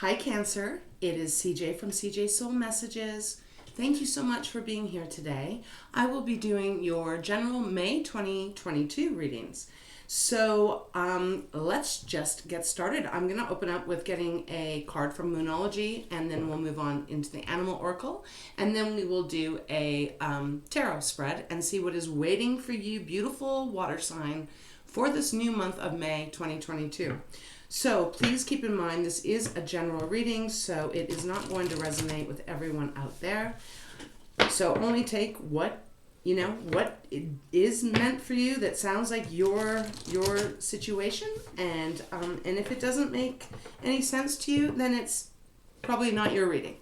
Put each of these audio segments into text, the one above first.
Hi Cancer, it is CJ from CJ Soul Messages. Thank you so much for being here today. I will be doing your general May 2022 readings. So let's just get started. I'm going to open up with getting a card from Moonology, and then we'll move on into the Animal Oracle, and then we will do a tarot spread and see what is waiting for you, beautiful water sign, for this new month of May 2022. So please keep in mind this is a general reading, so it is not going to resonate with everyone out there. So only take what it is meant for you that sounds like your situation, and if it doesn't make any sense to you, then it's probably not your reading.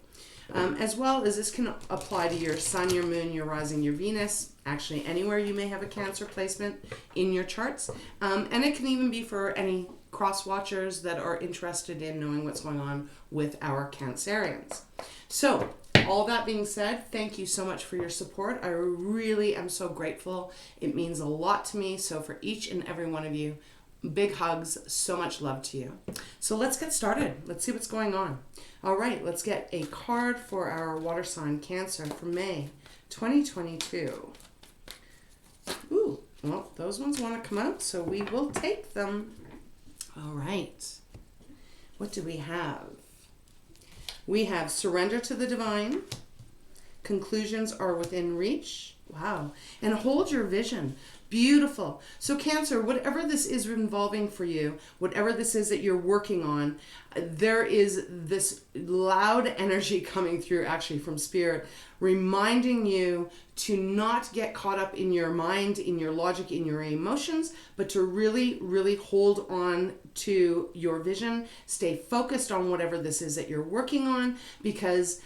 As well as this can apply to your sun, your moon, your rising, your Venus, actually anywhere you may have a Cancer placement in your charts. And it can even be for any cross watchers that are interested in knowing what's going on with our Cancerians. So all that being said, thank you so much for your support. I really am so grateful. It means a lot to me. So for each and every one of you, big hugs, so much love to you. So let's get started. Let's see what's going on. All right, let's get a card for our water sign Cancer for May 2022. Ooh, well, those ones want to come out, so we will take them. All right. What do we have? We have surrender to the divine. Conclusions are within reach. Wow. And hold your vision. Beautiful. So Cancer, whatever this is involving for you, whatever this is that you're working on, there is this loud energy coming through actually from Spirit, reminding you to not get caught up in your mind, in your logic, in your emotions, but to really, really hold on to your vision. Stay focused on whatever this is that you're working on, because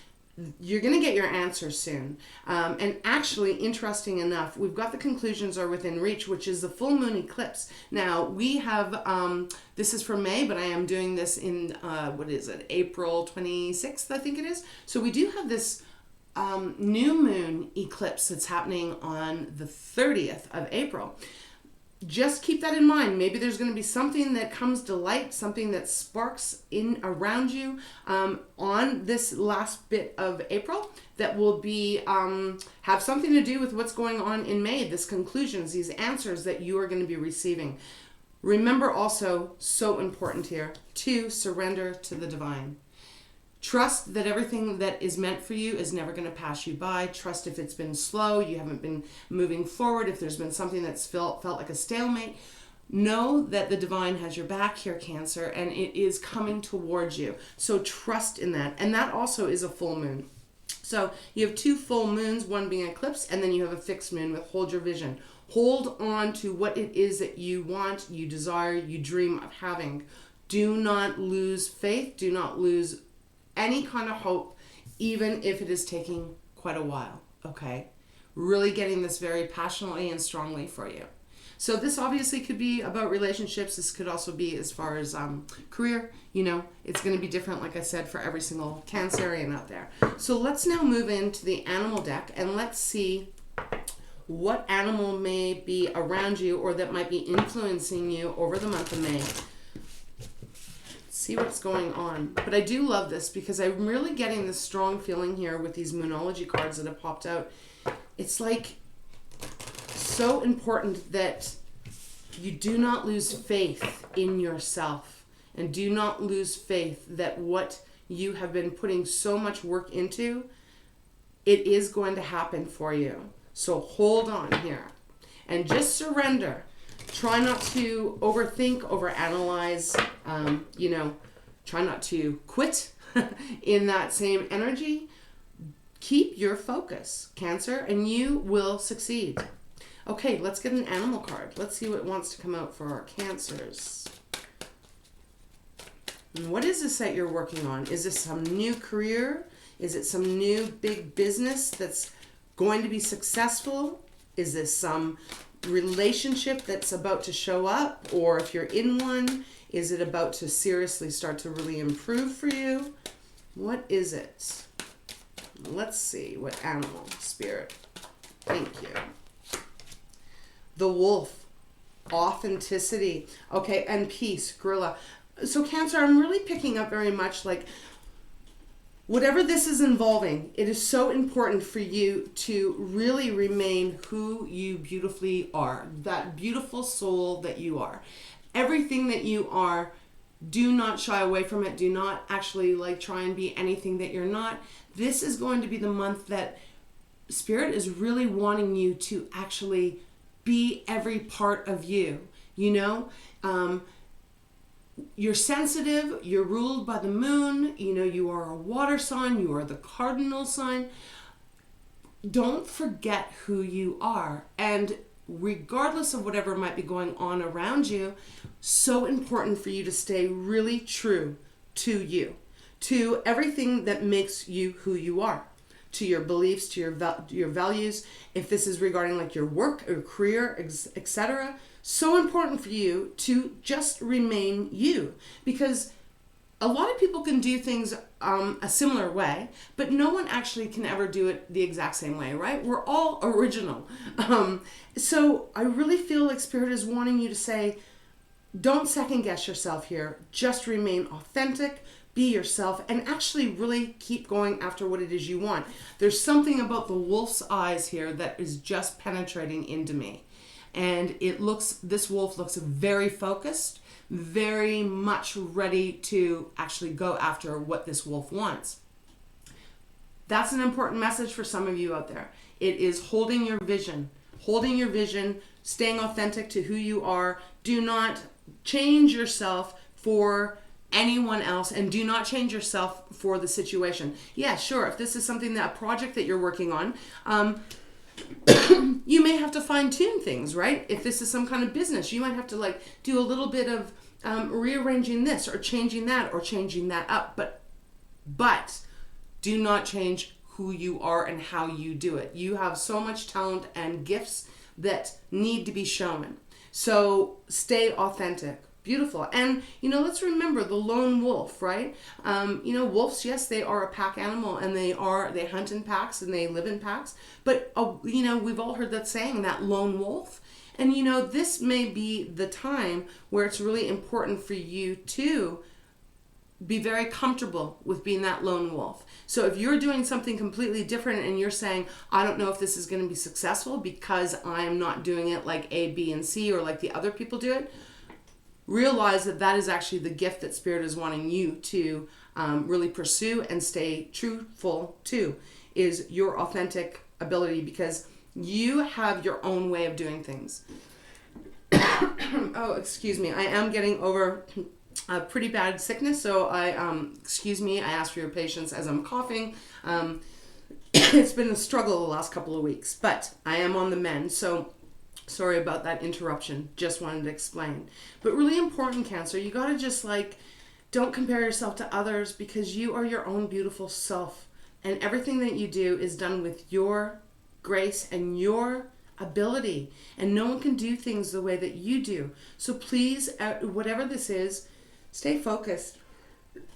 you're going to get your answer soon. And actually, interesting enough, we've got the conclusions are within reach, which is the full moon eclipse. Now, we have, this is for May, but I am doing this in, April 26th, I think it is. So we do have this new moon eclipse that's happening on the 30th of April. Just keep that in mind. Maybe there's going to be something that comes to light, something that sparks in around you on this last bit of April that will be have something to do with what's going on in May, this conclusions, these answers that you are going to be receiving. Remember also, so important here, to surrender to the divine. Trust that everything that is meant for you is never going to pass you by. Trust if it's been slow, you haven't been moving forward, if there's been something that's felt like a stalemate, know that the divine has your back here, Cancer, and it is coming towards you. So trust in that. And that also is a full moon. So you have two full moons, one being eclipse, and then you have a fixed moon with hold your vision. Hold on to what it is that you want, you desire, you dream of having. Do not lose faith. Do not lose any kind of hope, even if it is taking quite a while, okay? Really getting this very passionately and strongly for you. So this obviously could be about relationships. This could also be as far as career. It's going to be different, like I said, for every single Cancerian out there. So let's now move into the animal deck, and let's see what animal may be around you or that might be influencing you over the month of May. See what's going on. But I do love this because I'm really getting this strong feeling here with these Moonology cards that have popped out. It's like so important that you do not lose faith in yourself, and do not lose faith that what you have been putting so much work into, it is going to happen for you. So hold on here and just surrender. Try not to overthink, overanalyze, try not to quit in that same energy. Keep your focus, Cancer, and you will succeed. Okay, let's get an animal card. Let's see what wants to come out for our Cancers. And what is this that you're working on? Is this some new career? Is it some new big business that's going to be successful? Is this some relationship that's about to show up? Or if you're in one, is it about to seriously start to really improve for you? What is it? Let's see what animal, Spirit. Thank you. The wolf. Authenticity. Okay, and peace. Gorilla. So Cancer, I'm really picking up very much like whatever this is involving, it is so important for you to really remain who you beautifully are, that beautiful soul that you are. Everything that you are, do not shy away from it. Do not actually like try and be anything that you're not. This is going to be the month that Spirit is really wanting you to actually be every part of you, you know? You're sensitive, you're ruled by the moon, you know, you are a water sign, you are the cardinal sign. Don't forget who you are. And regardless of whatever might be going on around you, so important for you to stay really true to you, to everything that makes you who you are, to your beliefs, to your values. If this is regarding like your work or career, etc., so important for you to just remain you, because a lot of people can do things a similar way, but no one actually can ever do it the exact same way, right? We're all original. So I really feel like Spirit is wanting you to say, don't second guess yourself here. Just remain authentic, be yourself, and actually really keep going after what it is you want. There's something about the wolf's eyes here that is just penetrating into me. And this wolf looks very focused, very much ready to actually go after what this wolf wants. That's an important message for some of you out there. It is holding your vision, staying authentic to who you are. Do not change yourself for anyone else, and do not change yourself for the situation. Yeah, sure, if this is a project that you're working on, you may have to fine-tune things, right? If this is some kind of business, you might have to like do a little bit of rearranging this or changing that or changing that up, but do not change who you are and how you do it. You have so much talent and gifts that need to be shown. So stay authentic. Beautiful. And, you know, let's remember the lone wolf, right? You know, wolves, yes, they are a pack animal, and they hunt in packs and they live in packs. But, you know, we've all heard that saying, that lone wolf. And, you know, this may be the time where it's really important for you to be very comfortable with being that lone wolf. So if you're doing something completely different and you're saying, I don't know if this is going to be successful because I'm not doing it like A, B, and C, or like the other people do it, realize that that is actually the gift that Spirit is wanting you to really pursue and stay truthful to, is your authentic ability, because you have your own way of doing things. Oh, excuse me. I am getting over a pretty bad sickness, so excuse me, I ask for your patience as I'm coughing. It's been a struggle the last couple of weeks, but I am on the mend, so sorry about that interruption. Just wanted to explain. But really important, Cancer, you gotta just like, don't compare yourself to others, because you are your own beautiful self. And everything that you do is done with your grace and your ability. And no one can do things the way that you do. So please, whatever this is, stay focused.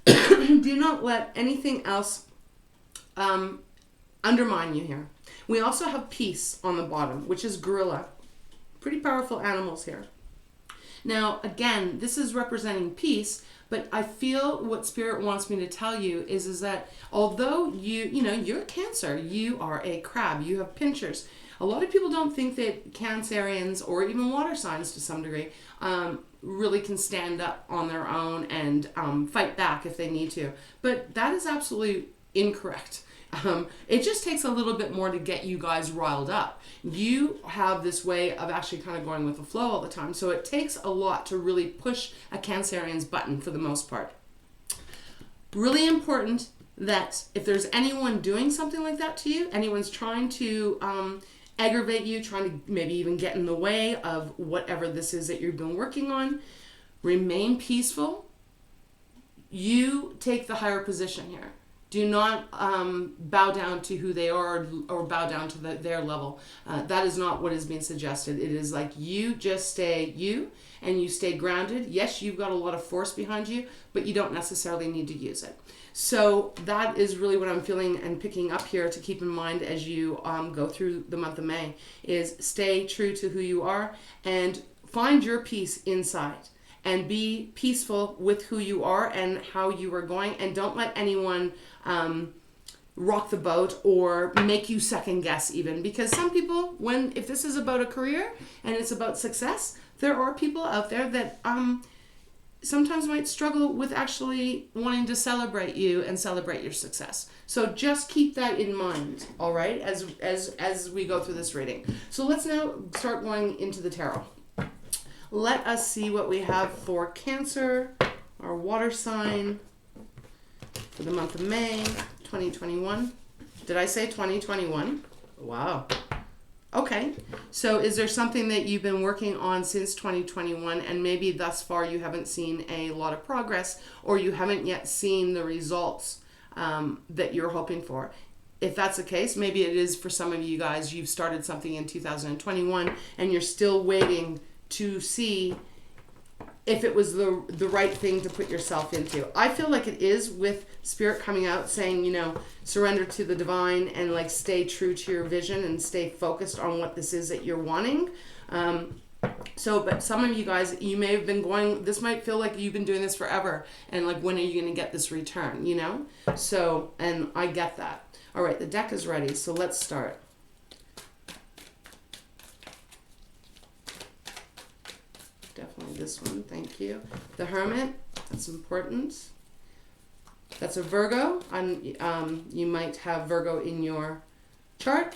Do not let anything else undermine you here. We also have peace on the bottom, which is gorilla. Pretty powerful animals here. Now, again, this is representing peace, but I feel what Spirit wants me to tell you is that although you're Cancer, you are a crab, you have pinchers. A lot of people don't think that Cancerians, or even water signs to some degree, really can stand up on their own and fight back if they need to. But that is absolutely incorrect. It just takes a little bit more to get you guys riled up. You have this way of actually kind of going with the flow all the time. So it takes a lot to really push a Cancerian's button for the most part. Really important that if there's anyone doing something like that to you, anyone's trying to aggravate you, trying to maybe even get in the way of whatever this is that you've been working on, remain peaceful. You take the higher position here. Do not bow down to who they are, or bow down to their level. That is not what is being suggested. It is like you just stay you, and you stay grounded. Yes, you've got a lot of force behind you, but you don't necessarily need to use it. So that is really what I'm feeling and picking up here to keep in mind as you go through the month of May, is stay true to who you are and find your peace inside. and be peaceful with who you are and how you are going, and don't let anyone rock the boat or make you second guess even, because some people, if this is about a career and it's about success, there are people out there that sometimes might struggle with actually wanting to celebrate you and celebrate your success. So just keep that in mind, all right, as we go through this reading. So let's now start going into the tarot. Let us see what we have for Cancer, our water sign, for the month of May 2021. Did I say 2021? Wow. Okay. So is there something that you've been working on since 2021 and maybe thus far you haven't seen a lot of progress, or you haven't yet seen the results that you're hoping for? If that's the case, maybe it is for some of you guys, you've started something in 2021 and you're still waiting to see if it was the right thing to put yourself into. I feel like it is, with Spirit coming out saying, surrender to the divine and like stay true to your vision and stay focused on what this is that you're wanting. But some of you guys, you may have been going, this might feel like you've been doing this forever, and like, when are you going to get this return, So, and I get that. All right, the deck is ready, so let's start. Definitely this one, thank you. The Hermit, that's important. That's a Virgo. You might have Virgo in your chart.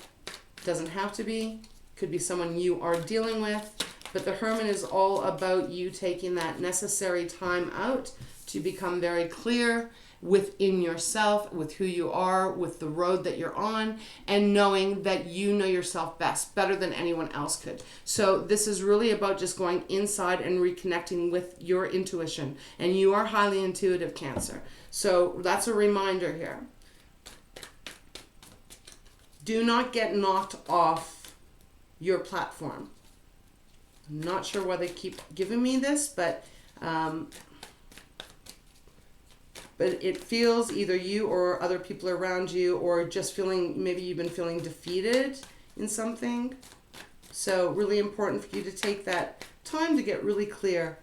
Doesn't have to be. Could be someone you are dealing with. But the Hermit is all about you taking that necessary time out to become very clear within yourself, with who you are, with the road that you're on, and knowing that you know yourself best, better than anyone else could. So this is really about just going inside and reconnecting with your intuition. And you are highly intuitive, Cancer. So that's a reminder here. Do not get knocked off your platform. I'm not sure why they keep giving me this, but it feels either you or other people around you, or just feeling, maybe you've been feeling defeated in something. So really important for you to take that time to get really clear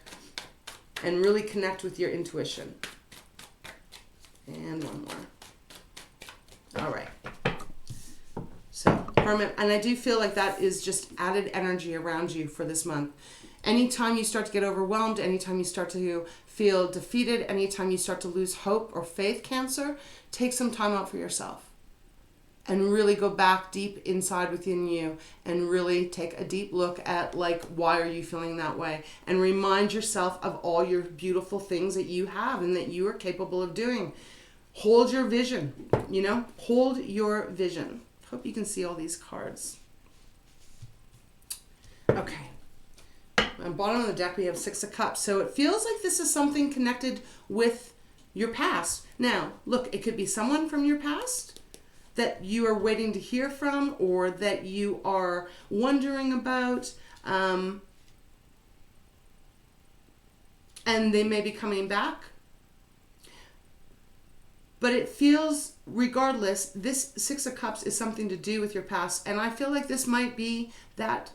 and really connect with your intuition. And one more. All right. So, Hermit, and I do feel like that is just added energy around you for this month. Anytime you start to get overwhelmed, anytime you start to feel defeated, anytime you start to lose hope or faith, Cancer, take some time out for yourself and really go back deep inside within you and really take a deep look at, like, why are you feeling that way? And remind yourself of all your beautiful things that you have and that you are capable of doing. Hold your vision, hold your vision. Hope you can see all these cards. Okay. On the bottom of the deck, we have Six of Cups. So it feels like this is something connected with your past. Now, look, it could be someone from your past that you are waiting to hear from, or that you are wondering about, and they may be coming back. But it feels, regardless, this Six of Cups is something to do with your past. And I feel like this might be that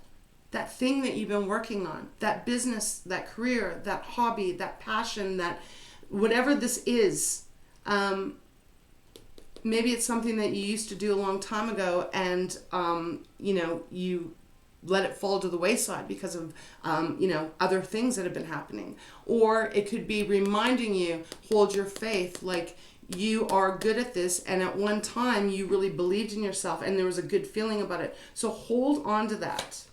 thing that you've been working on, that business, that career, that hobby, that passion, that whatever this is. Maybe it's something that you used to do a long time ago, and, you let it fall to the wayside because of, other things that have been happening. Or it could be reminding you, hold your faith, like, you are good at this, and at one time you really believed in yourself and there was a good feeling about it. So hold on to that.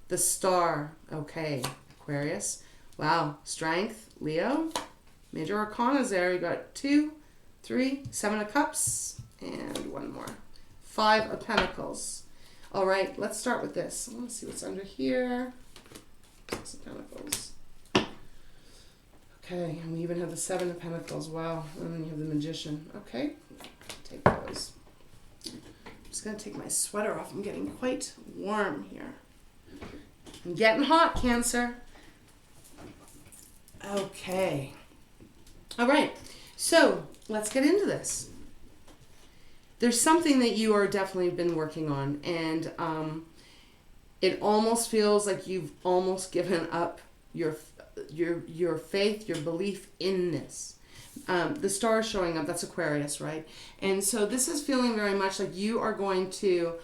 The Star. Okay, Aquarius. Wow. Strength, Leo. Major Arcanas there. You got 2, 3, 7 of Cups, and one more. 5 of Pentacles. All right, let's start with this. I want to see what's under here. 6 of Pentacles. Okay, and we even have the 7 of Pentacles. Wow. And then you have the Magician. Okay, take those. I'm just going to take my sweater off. I'm getting quite warm here. I'm getting hot, Cancer. Okay. All right, so let's get into this. There's something that you are definitely been working on, and it almost feels like you've almost given up your faith, your belief in this. The star is showing up. That's Aquarius, right? And so this is feeling very much like you are going to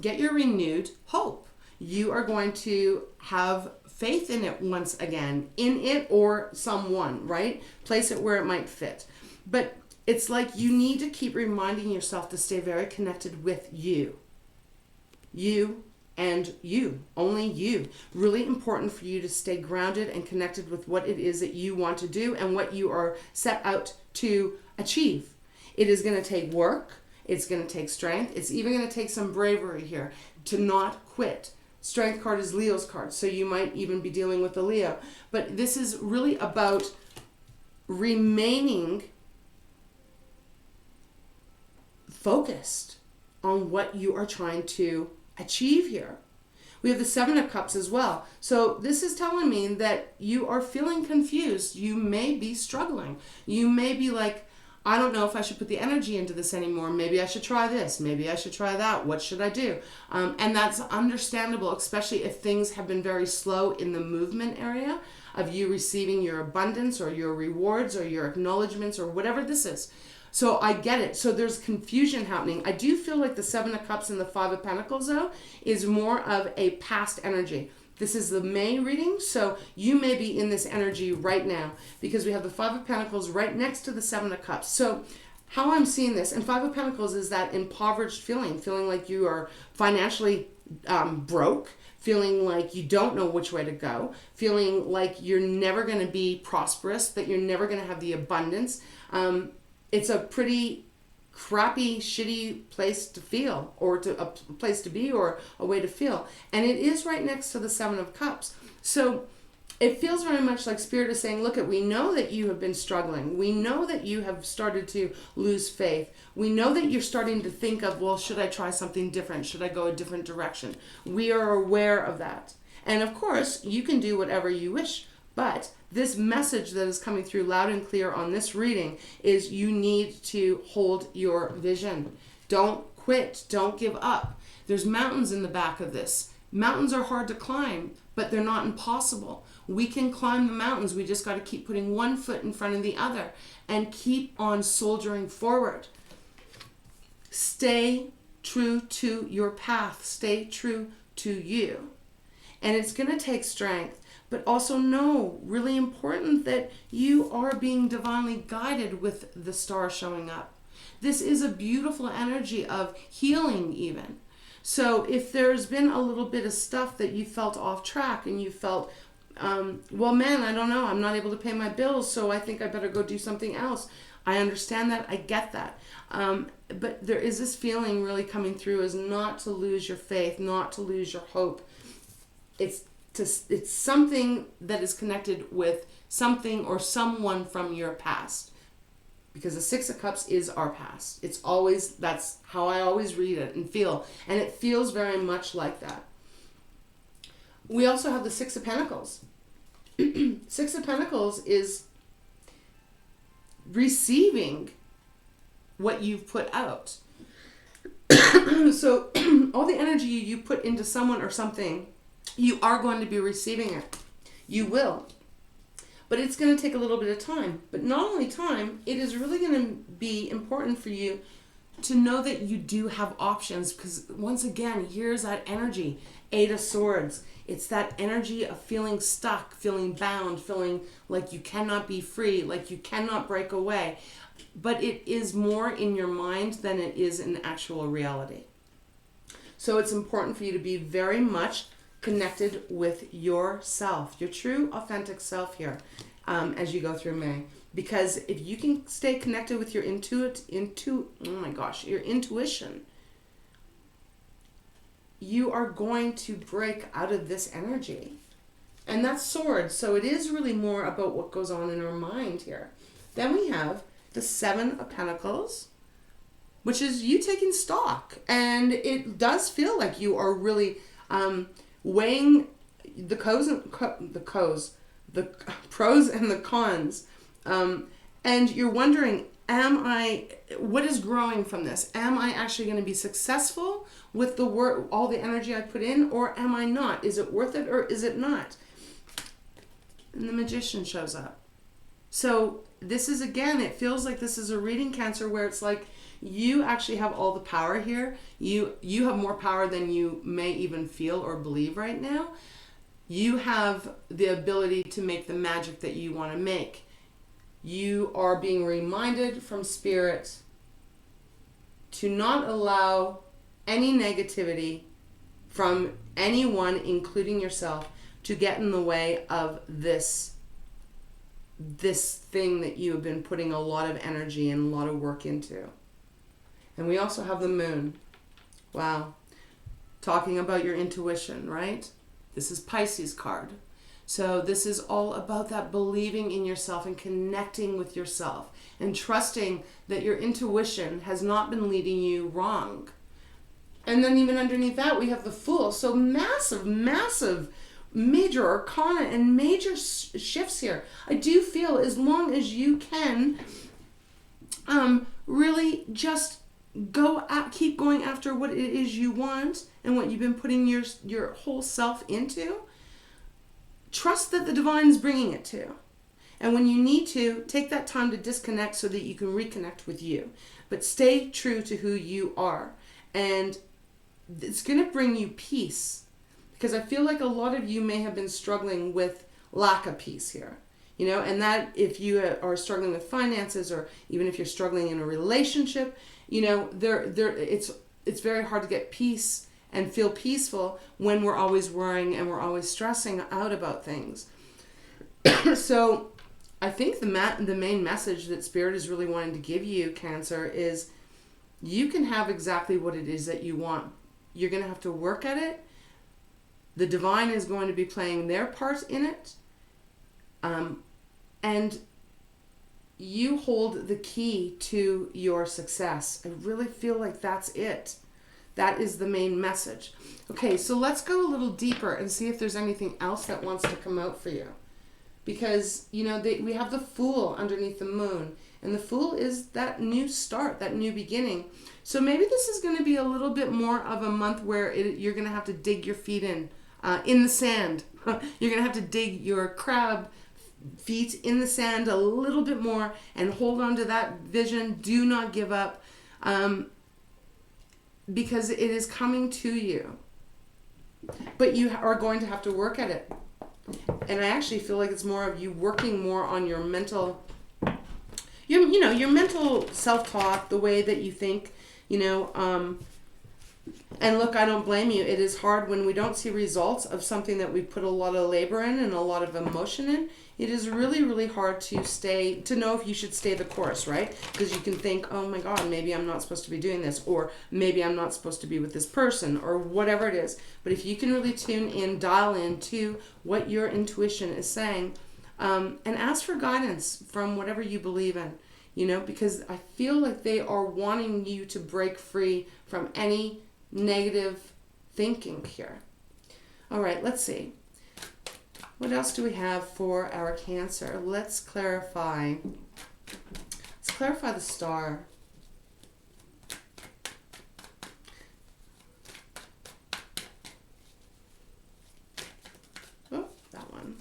get your renewed hope. You are going to have faith in it once again, in it or someone, right? Place it where it might fit. But it's like you need to keep reminding yourself to stay very connected with you. You and you, only you. Really important for you to stay grounded and connected with what it is that you want to do and what you are set out to achieve. It is going to take work. It's going to take strength. It's even going to take some bravery here to not quit. Strength card is Leo's card, so you might even be dealing with a Leo. But this is really about remaining focused on what you are trying to achieve here. We have the Seven of Cups as well. So this is telling me that you are feeling confused. You may be struggling. You may be like, I don't know if I should put the energy into this anymore. Maybe I should try this. Maybe I should try that. What should I do? And that's understandable, especially if things have been very slow in the movement area of you receiving your abundance or your rewards or your acknowledgements or whatever this is. So I get it. So there's confusion happening. I do feel like the Seven of Cups and the Five of Pentacles, though, is more of a past energy. This is the May reading, so you may be in this energy right now because we have the Five of Pentacles right next to the Seven of Cups. So how I'm seeing this, and Five of Pentacles is that impoverished feeling like you are financially broke, feeling like you don't know which way to go, feeling like you're never going to be prosperous, that you're never going to have the abundance. It's a pretty crappy, shitty place to feel, or to a place to be, or a way to feel. And it is right next to the Seven of Cups. So it feels very much like Spirit is saying, look, we know that you have been struggling. We know that you have started to lose faith. We know that you're starting to think of, well, should I try something different? Should I go a different direction? We are aware of that. And of course, you can do whatever you wish. But this message that is coming through loud and clear on this reading is you need to hold your vision. Don't quit. Don't give up. There's mountains in the back of this. Mountains are hard to climb, but they're not impossible. We can climb the mountains. We just got to keep putting one foot in front of the other and keep on soldiering forward. Stay true to your path. Stay true to you. And it's going to take strength. But also know, really important, that you are being divinely guided with the star showing up. This is a beautiful energy of healing even. So if there's been a little bit of stuff that you felt off track and you felt, well, man, I don't know, I'm not able to pay my bills, so I think I better go do something else. I understand that. I get that. But there is this feeling really coming through is not to lose your faith, not to lose your hope. It's something that is connected with something or someone from your past, because the Six of Cups is our past. It's always, that's how I always read it and feel, and it feels very much like that. We also have the Six of Pentacles. Six of Pentacles is receiving what you've put out. So all the energy you put into someone or something, you are going to be receiving it. You will. But it's going to take a little bit of time. But not only time, it is really going to be important for you to know that you do have options. Because once again, here's that energy. Eight of Swords. It's that energy of feeling stuck, feeling bound, feeling like you cannot be free, like you cannot break away. But it is more in your mind than it is in actual reality. So it's important for you to be very much connected with yourself, your true authentic self here, as you go through May. Because if you can stay connected with your your intuition, you are going to break out of this energy. And that's Swords, so it is really more about what goes on in our mind here. Then we have the Seven of Pentacles, which is you taking stock. And it does feel like you are really weighing the pros and the cons, and you're wondering, what is growing from this? Am I actually going to be successful with the work, all the energy I put in, or am I not? Is it worth it or is it not? and the Magician shows up. So this is, again, it feels like this is a reading, Cancer, where it's like you actually have all the power here. You have more power than you may even feel or believe right now. You have the ability to make the magic that you want to make. You are being reminded from Spirit to not allow any negativity from anyone, including yourself, to get in the way of this thing that you have been putting a lot of energy and a lot of work into. And we also have the Moon. Wow. Talking about your intuition, right? This is Pisces card. So this is all about that believing in yourself and connecting with yourself and trusting that your intuition has not been leading you wrong. And then even underneath that, we have the Fool. So massive, massive major arcana and major shifts here. I do feel as long as you can really just keep going after what it is you want and what you've been putting your whole self into, trust that the divine is bringing it to you. And when you need to, take that time to disconnect so that you can reconnect with you. But stay true to who you are. And it's going to bring you peace. Because I feel like a lot of you may have been struggling with lack of peace here. You know, and that if you are struggling with finances, or even if you're struggling in a relationship, you know, it's very hard to get peace and feel peaceful when we're always worrying and we're always stressing out about things. So I think the main message that Spirit is really wanting to give you, Cancer, is you can have exactly what it is that you want. You're going to have to work at it. The divine is going to be playing their part in it. And you hold the key to your success. I really feel like that's it. That is the main message. Okay, so let's go a little deeper and see if there's anything else that wants to come out for you. Because, you know, we have the Fool underneath the Moon. And the Fool is that new start, that new beginning. So maybe this is going to be a little bit more of a month where you're going to have to dig your feet in the sand. You're going to have to dig your crab feet in the sand a little bit more and hold on to that vision. Do not give up, because it is coming to you. But you are going to have to work at it. And I actually feel like it's more of you working more on your mental, your mental self-talk, the way that you think, and look, I don't blame you. It is hard when we don't see results of something that we put a lot of labor in and a lot of emotion in. It is really, really hard to know if you should stay the course, right? Because you can think, oh my God, maybe I'm not supposed to be doing this, or maybe I'm not supposed to be with this person, or whatever it is. But if you can really tune in, dial in to what your intuition is saying, and ask for guidance from whatever you believe in, because I feel like they are wanting you to break free from any negative thinking here. All right, let's see. What else do we have for our Cancer? Let's clarify. Let's clarify the Star. Oh, that one.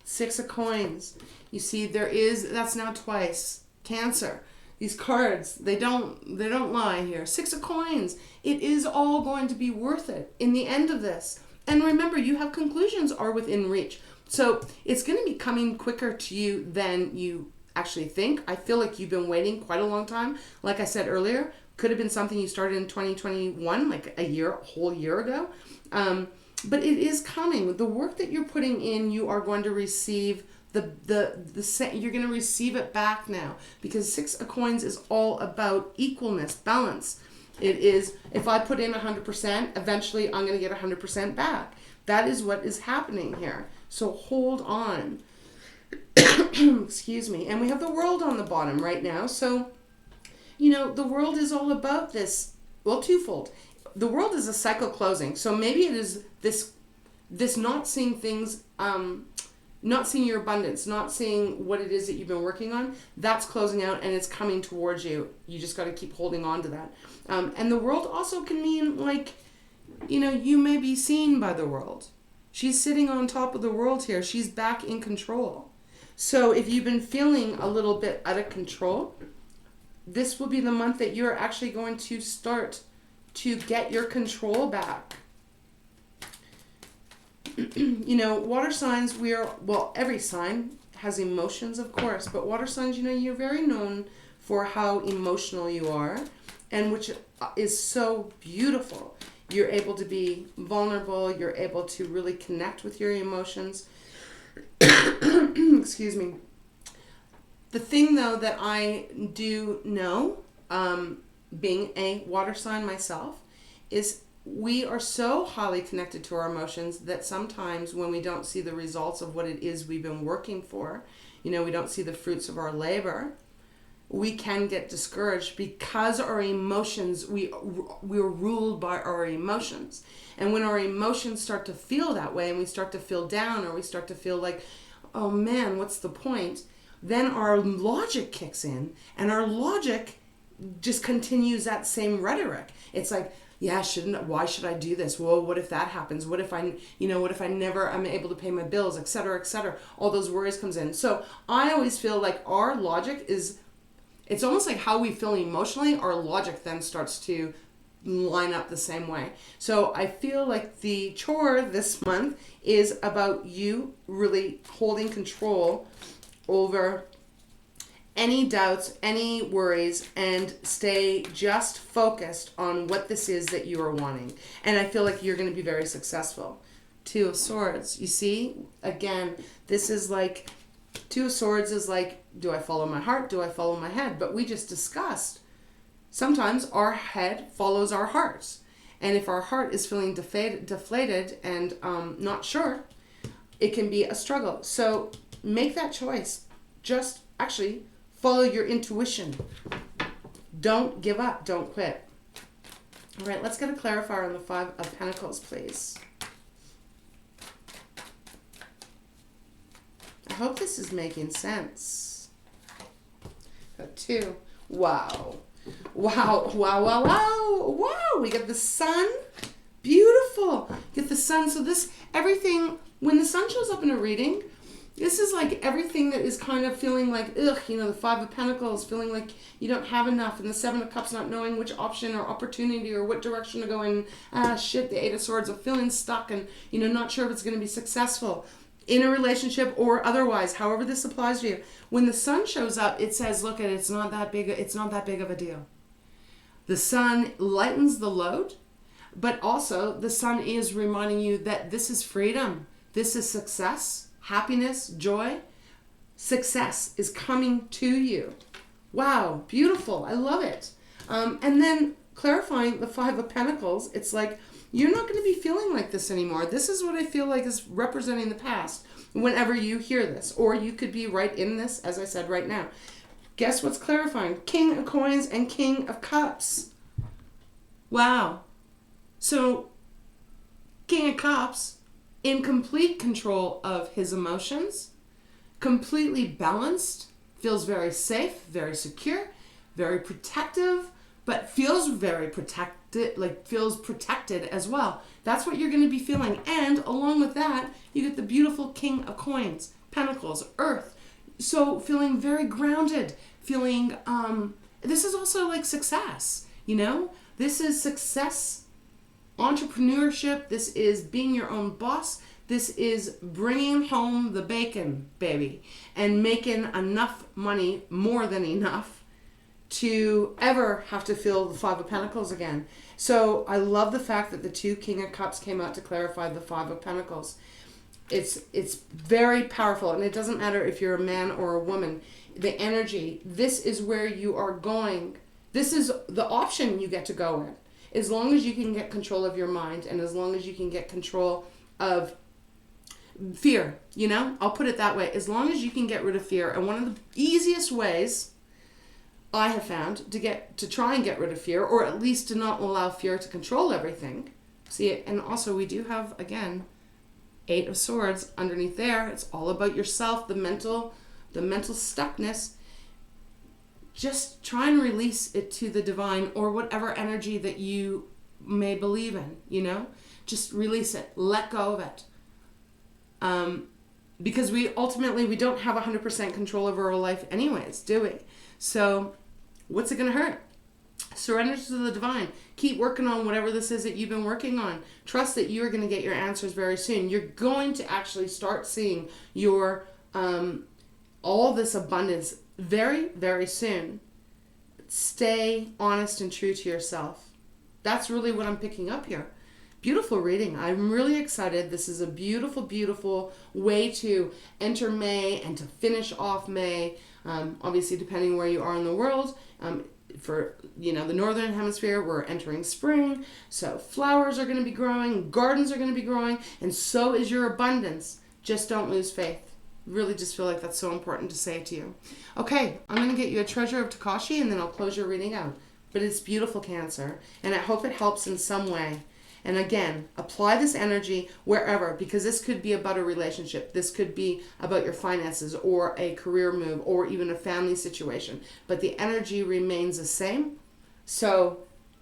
6 of Coins. You see, that's now twice. Cancer. These cards, they don't lie here. 6 of Coins. It is all going to be worth it in the end of this. And remember, you have conclusions are within reach. So it's going to be coming quicker to you than you actually think. I feel like you've been waiting quite a long time. Like I said earlier, could have been something you started in 2021, like a whole year ago. But it is coming. The work that you're putting in, you are going to receive you're going to receive it back now, because 6 of Coins is all about equalness, balance. It is, if I put in 100%, eventually I'm going to get 100% back. That is what is happening here. So hold on. Excuse me. And we have the World on the bottom right now. So, the World is all about this, well, twofold. The World is a cycle closing. So maybe it is this not seeing things, not seeing your abundance, not seeing what it is that you've been working on, that's closing out and it's coming towards you. You just got to keep holding on to that. And the World also can mean, like, you may be seen by the world. She's sitting on top of the world here. She's back in control. So if you've been feeling a little bit out of control, this will be the month that you're actually going to start to get your control back. You know, water signs, every sign has emotions, of course, but water signs, you know, you're very known for how emotional you are, and which is so beautiful. You're able to be vulnerable. You're able to really connect with your emotions. Excuse me. The thing, though, that I do know, being a water sign myself, is we are so highly connected to our emotions that sometimes when we don't see the results of what it is we've been working for, you know, we don't see the fruits of our labor, we can get discouraged because our emotions, we're ruled by our emotions. And when our emotions start to feel that way and we start to feel down, or we start to feel like, oh man, what's the point? Then our logic kicks in, and our logic just continues that same rhetoric. It's like, yeah, why should I do this? Well, what if that happens? What if I'm able to pay my bills, et cetera, et cetera. All those worries comes in. So I always feel like our logic it's almost like how we feel emotionally, our logic then starts to line up the same way. So I feel like the chore this month is about you really holding control over any doubts, any worries, and stay just focused on what this is that you are wanting. And I feel like you're going to be very successful. Two of Swords. You see, again, this is like, Two of Swords is like, do I follow my heart? Do I follow my head? But we just discussed, sometimes our head follows our heart. And if our heart is feeling deflated and not sure, it can be a struggle. So make that choice. Just actually follow your intuition. Don't give up. Don't quit. All right, let's get a clarifier on the Five of Pentacles, please. I hope this is making sense. Got two. Wow. Wow, wow, wow, wow, wow. We get the sun. Beautiful. Get the sun. So this, everything, when the sun shows up in a reading, this is like everything that is kind of feeling like, ugh, you know, the Five of Pentacles, feeling like you don't have enough, and the Seven of Cups, not knowing which option or opportunity or what direction to go in. Shit, the Eight of Swords of feeling stuck and, you know, not sure if it's going to be successful in a relationship or otherwise, however this applies to you. When the sun shows up, it says, look, it's not that big of a deal. The sun lightens the load, but also the sun is reminding you that this is freedom. This is success, happiness, joy. Success is coming to you. Wow, beautiful. I love it. And then clarifying the Five of Pentacles, it's like, you're not going to be feeling like this anymore. This is what I feel like is representing the past whenever you hear this. Or you could be right in this, as I said, right now. Guess what's clarifying? King of Coins and King of Cups. Wow. So, King of Cups, in complete control of his emotions, completely balanced, feels very safe, very secure, very protective, but feels very protected, feels protected as well. That's what you're going to be feeling. And along with that, you get the beautiful King of Coins, Pentacles, Earth. So feeling very grounded, feeling, this is also like success, you know? This is success, entrepreneurship. This is being your own boss. This is bringing home the bacon, baby, and making enough money, more than enough, to ever have to feel the Five of Pentacles again. So I love the fact that the two King of Cups came out to clarify the Five of Pentacles. It's very powerful, and it doesn't matter if you're a man or a woman. The energy, this is where you are going. This is the option you get to go in. As long as you can get control of your mind, and as long as you can get control of fear, you know? I'll put it that way. As long as you can get rid of fear. And one of the easiest ways I have found to try and get rid of fear, or at least to not allow fear to control everything. See, and also we do have, again, Eight of Swords underneath there. It's all about yourself, the mental stuckness. Just try and release it to the divine, or whatever energy that you may believe in, you know? Just release it. Let go of it. Because we don't have 100% control over our life anyways, do we? So what's it going to hurt? Surrender to the divine. Keep working on whatever this is that you've been working on. Trust that you're going to get your answers very soon. You're going to actually start seeing your all this abundance very, very soon. Stay honest and true to yourself. That's really what I'm picking up here. Beautiful reading. I'm really excited. This is a beautiful, beautiful way to enter May and to finish off May. Obviously, depending where you are in the world. For, the northern hemisphere, we're entering spring. So flowers are going to be growing. Gardens are going to be growing. And so is your abundance. Just don't lose faith. Really just feel like that's so important to say to you. Okay, I'm going to get you a treasure of Tikashi and then I'll close your reading out. But it's beautiful, Cancer. And I hope it helps in some way. And again, apply this energy wherever, because this could be about a relationship. This could be about your finances or a career move or even a family situation. But the energy remains the same. So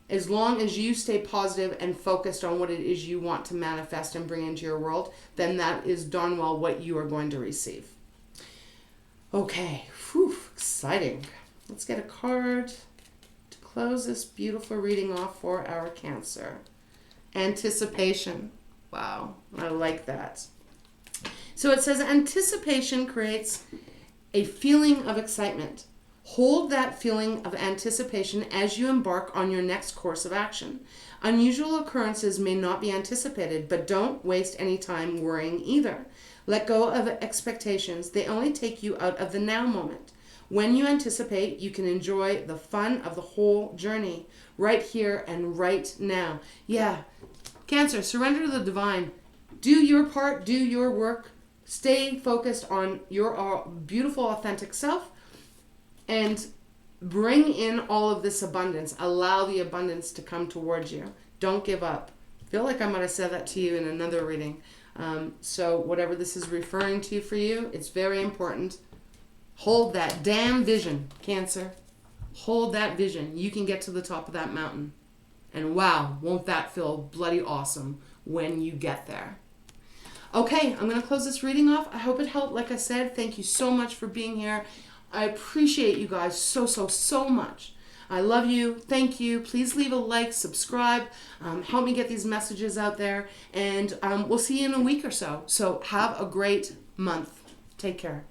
as long as you stay positive and focused on what it is you want to manifest and bring into your world, then that is darn well what you are going to receive. Okay, whew, exciting. Let's get a card to close this beautiful reading off for our Cancer. Anticipation. Wow, I like that. So it says anticipation creates a feeling of excitement. Hold that feeling of anticipation as you embark on your next course of action. Unusual occurrences may not be anticipated, but don't waste any time worrying either. Let go of expectations. They only take you out of the now moment. When you anticipate, you can enjoy the fun of the whole journey, right here and right now. Yeah, Cancer, surrender to the divine. Do your part, do your work. Stay focused on your beautiful, authentic self and bring in all of this abundance. Allow the abundance to come towards you. Don't give up. I feel like I might have said that to you in another reading. So whatever this is referring to for you, it's very important. Hold that damn vision, Cancer. Hold that vision. You can get to the top of that mountain. And wow, won't that feel bloody awesome when you get there. Okay, I'm going to close this reading off. I hope it helped. Like I said, thank you so much for being here. I appreciate you guys so much. I love you. Thank you. Please leave a like, subscribe. Help me get these messages out there. And we'll see you in a week or so. So have a great month. Take care.